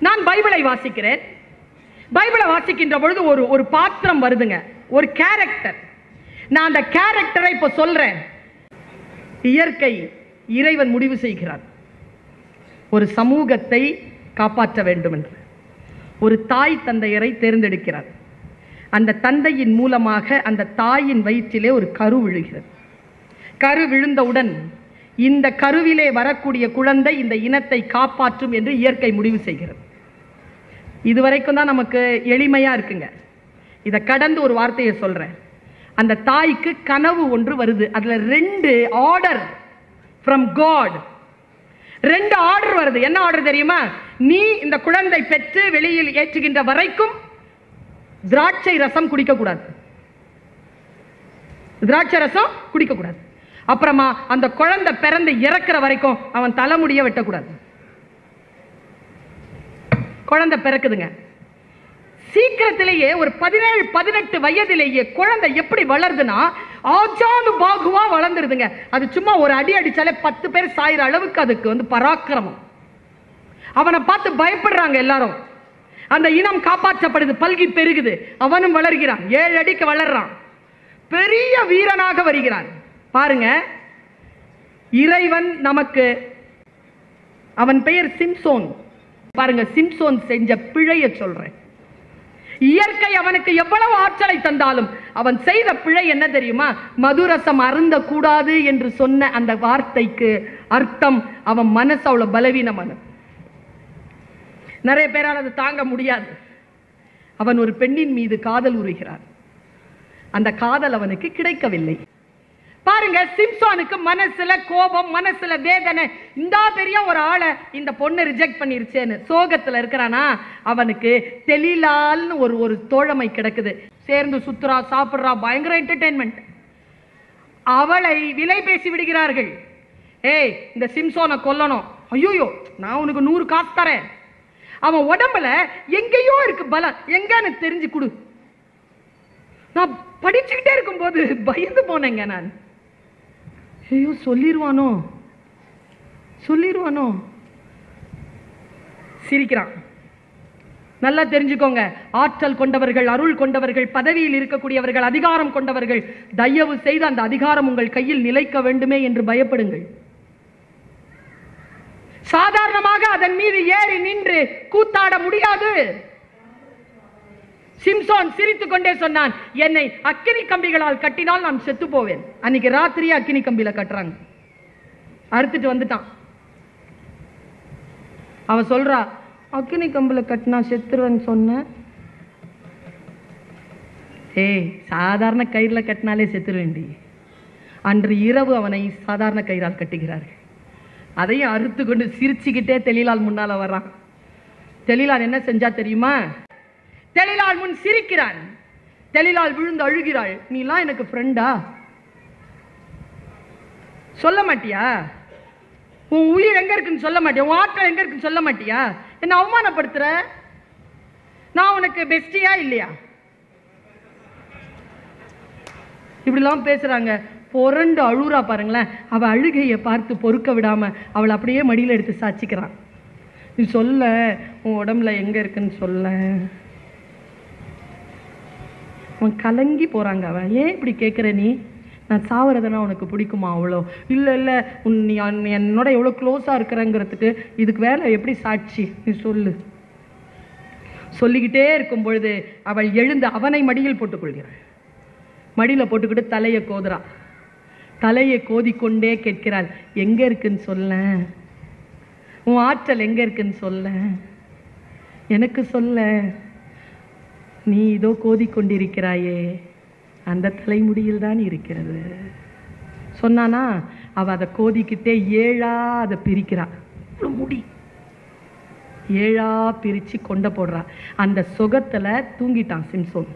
நான் பைபிளை வாசிக்கிறேன். பைபிளை வாசிக்கின்ற பொழுது ஒரு பாத்திரம் வருதுங்க, ஒரு கேரக்டர். நான் அந்த கேரக்டரை இப்ப சொல்றேன். இயற்கை, இறைவன் முடிவு செய்கிறார் ஒரு சமூகத்தை காப்பாற்ற வேண்டும் என்று. ஒரு தாய் தந்தையரை தேர்ந்தெடுக்கிறார். அந்த தந்தையின் மூலமாக அந்த தாயின் வயிற்றிலே ஒரு கரு விழுகிறது. கரு விழுந்தவுடன் இந்த கருவிலே வரக்கூடிய குழந்தை இந்த இனத்தை காப்பாற்றும் என்று இயற்கை முடிவு செய்கிறது. இதுவரைக்கும் தான் நமக்கு எளிமையா இருக்குங்க. இதை கடந்து ஒரு வார்த்தையை சொல்றேன். அந்த தாய்க்கு கனவு ஒன்று வருது. அதுல 2 ஆர்டர் ஃப்ரம் காட், 2 ஆர்டர் வருது. என்ன ஆர்டர் தெரியுமா? நீ இந்த குழந்தை பெற்று வெளியில் ஏற்றுகின்ற வரைக்கும் திராட்சை ரசம் குடிக்க கூடாது, திராட்சை ரசம் குடிக்க கூடாது. அப்புறமா அந்த குழந்தை பிறந்து இறக்குற வரைக்கும் அவன் தலைமுடிய வெட்டக்கூடாது. குழந்தை பிறக்குதுங்க. சீக்கிரத்திலேயே ஒரு 17-18 வயதிலேயே குழந்தை எப்படி வளருதுன்னா ஆஜானு பாகுவா வளர்ந்துருதுங்க. அது சும்மா ஒரு அடி அடிச்சாலே 10 பேர் சாயிற அளவுக்கு அதுக்கு பராக்கிரமம். அவனை பார்த்து பயப்படுறாங்க எல்லாரும். அந்த இனம் காப்பாற்றப்படுது, பல்கி பெருகுது. அவனும் வளர்கிறான், 7 அடிக்கு வளர்றான், பெரிய வீரனாக வருகிறான். பாருங்க, இறைவன் நமக்கு, அவன் பெயர் சிம்சோன். பாருங்க, சிம்சோன் செஞ்ச பிழையை சொல்றேன். இயற்கை அவனுக்கு எவ்வளவு ஆற்றலை தந்தாலும் அவன் செய்த பிழை என்ன தெரியுமா? மதுரசம் அருந்த கூடாது என்று சொன்ன அந்த வார்த்தைக்கு அர்த்தம் அவன் மனசு அவ்வளவு பலவீனமான. நிறைய பேரால் அதை தாங்க முடியாது. அவன் ஒரு பெண்ணின் மீது காதல் உறுகிறான். அந்த காதல் அவனுக்கு கிடைக்கவில்லை. பாருங்க, சிம்சோனுக்கு மனசுல கோபம், மனசுல வேதனை. இந்த பெரிய ஒரு ஆளை இந்த பொண்ணு ரிஜெக்ட் பண்ணிருச்சேன்னு சோகத்துல இருக்கிறானா, அவனுக்கு தெலிலால்னு ஒரு தோழமை கிடக்குது. சேர்ந்து சுத்துறா, சாப்பிடுறா, பயங்கர என்டர்டெயின்மெண்ட். அவளை விலை பேசி விடுகிறார்கள். ஏய், இந்த சிம்சோனை கொல்லணும். ஐயோ, நான் உனக்கு 100 காசு தரேன். அவன் உடம்புல எங்கேயோ இருக்கு பலம், எங்கன்னு தெரிஞ்சு கொடு. நான் படிச்சுக்கிட்டே இருக்கும் போது பயந்து போனேங்க நான். ஐயோ, சொல்லிடுவானோ சொல்லிடுவானோ. சிரிக்கிறான். நல்லா தெரிஞ்சுக்கோங்க, ஆற்றல் கொண்டவர்கள், அருள் கொண்டவர்கள், பதவியில் இருக்கக்கூடியவர்கள், அதிகாரம் கொண்டவர்கள், தயவு செய்து அந்த அதிகாரம் உங்கள் கையில் நிலைக்க வேண்டுமே என்று பயப்படுங்கள். சாதாரணமாக அதன் மீது ஏறி நின்று கூத்தாட முடியாது. சிம்சோன் சிரித்துக் கொண்டே சொன்னான், என்னை அக்கினி கம்பிகளால் கட்டினால் நான் செத்து போவேன். அன்னைக்கு ராத்திரியே அக்கினி கம்பியில கட்டுறாங்க, அறுத்துட்டு வந்துட்டான். அவ சொல்றா, அக்கினி கம்பில கட்டினா செத்துருவேன்னு சொன்ன. ஏய், சாதாரண கயிறுல கட்டினாலே செத்துருவேண்டி. அன்று இரவு அவனை சாதாரண கயிறால் கட்டுகிறார்கள். அதையும் அறுத்து கொண்டு சிரிச்சுக்கிட்டே தெளிலால் முன்னால வர்றான். தெளிலால் என்ன செஞ்சா தெரியுமா? தெளிலால் முன் சிரிக்கிறான். தெளிலால் விழுந்து அழுகிறாள். நீலாம் எனக்கு ஃப்ரெண்டா? சொல்ல மாட்டியா? உன் உயிர் எங்க இருக்குன்னு சொல்ல மாட்டியா? உன் ஆற்றல் எங்க இருக்குன்னு சொல்ல மாட்டியா? என்ன அவமானப்படுத்துற? நான் உனக்கு பெஸ்டியா இல்லையா? இப்படிலாம் பேசுறாங்க. பொறண்டு அழுறா பாருங்களேன். அவ அழுகையை பார்த்து பொறுக்க விடாம அவளை அப்படியே மடியில் எடுத்து சாச்சிக்கிறான். நீ சொல்ல, உன் உடம்புல எங்க இருக்குன்னு சொல்ல. அவன் கலங்கி போறாங்க. அவன், ஏன் இப்படி கேட்குற நீ? நான் சாவறதுனா உனக்கு பிடிக்குமா? அவ்வளோ இல்லை இல்லை, நீ என்னோட எவ்வளோ க்ளோஸாக இருக்கிறங்கிறதுக்கு இதுக்கு வேலை எப்படி சாட்சி? நீ சொல்லு. சொல்லிக்கிட்டே இருக்கும் பொழுது அவள் எழுந்து அவனை மடியில் போட்டுக்கொள்கிறாள். மடியில் போட்டுக்கிட்டு தலையை கோதுறா. தலையை கோதிக்கொண்டே கேட்கிறாள், எங்க இருக்குன்னு சொல்ல, உன் ஆற்றல் எங்க இருக்குன்னு சொல்ல, எனக்கு சொல்ல. நீ இதோ கோதிக்கொண்டிருக்கிறாயே, அந்த தலைமுடியில் தான் இருக்கிறது சொன்னானா. அவ அதை கோதிக்கிட்டே 7ஆ அதை பிரிக்கிறா. முடி 7ஆ பிரிச்சு கொண்ட போடுறா. அந்த சுகத்துல தூங்கிட்டான் சிம்சோன்.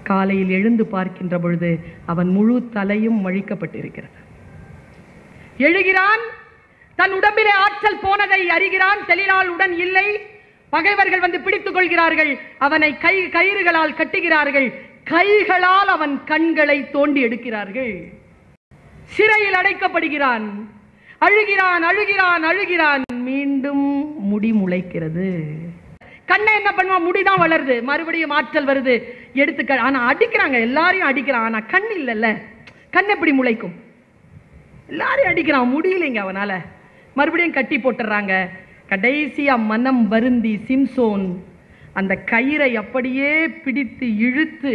காலையில் எழுந்து பார்க்கின்ற பொழுது அவன் முழு தலையும் மழிக்கப்பட்டிருக்கிறது. எழுகிறான். தன் உடம்பிலே ஆற்றல் போனதை அறிகிறான். தெளிலால் உடன் இல்லை. பகைவர்கள் வந்து பிடித்துக் கொள்கிறார்கள். அவனை கயிறுகளால் கட்டுகிறார்கள். கைகளால் அவன் கண்களை தோண்டி எடுக்கிறார்கள். சிறையில் அடைக்கப்படுகிறான். அழுகிறான் அழுகிறான் அழுகிறான். மீண்டும் முடி முளைக்கிறது. கண்ணை என்ன பண்ணுவான்? முடிதான் வளருது, மறுபடியும் ஆற்றல் வருது, எடுத்து ஆனா அடிக்கிறாங்க, எல்லாரையும் அடிக்கிறான். ஆனா கண் இல்லைல்ல, கண் எப்படி முளைக்கும்? எல்லாரையும் அடிக்கிறான், முடியலைங்க அவனால. மறுபடியும் கட்டி போட்டுறாங்க. கடைசியா மனம் வருந்தி சிம்சோன் அந்த கயிறை அப்படியே பிடித்து இழுத்து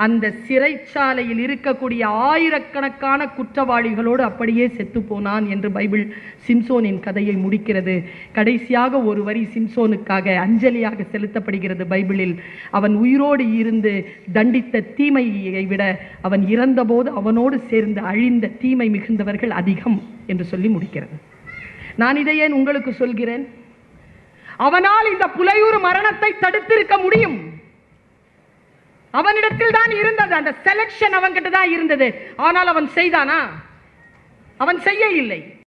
அந்த சிறைச்சாலையில் இருக்கக்கூடிய ஆயிரக்கணக்கான குற்றவாளிகளோடு அப்படியே செத்து போனான் என்று பைபிள் சிம்சோனின் கதையை முடிக்கிறது. கடைசியாக ஒரு வரி சிம்சோனுக்காக அஞ்சலியாக செலுத்தப்படுகிறது பைபிளில். அவன் உயிரோடு இருந்து தண்டித்த தீமையை விட அவன் இறந்தபோது அவனோடு சேர்ந்து அழிந்த தீமை மிகுந்தவர்கள் அதிகம் என்று சொல்லி முடிக்கிறது. நான் இதை ஏன் உங்களுக்கு சொல்கிறேன்? அவனால் இந்த புலையூர் மரணத்தை தடுத்திருக்க முடியும். அவனிடத்தில் தான் இருந்தது, அந்த செலக்ஷன் அவன்கிட்ட தான் இருந்தது. ஆனால் அவன் செய்தானா? அவன் செய்ய இல்லை.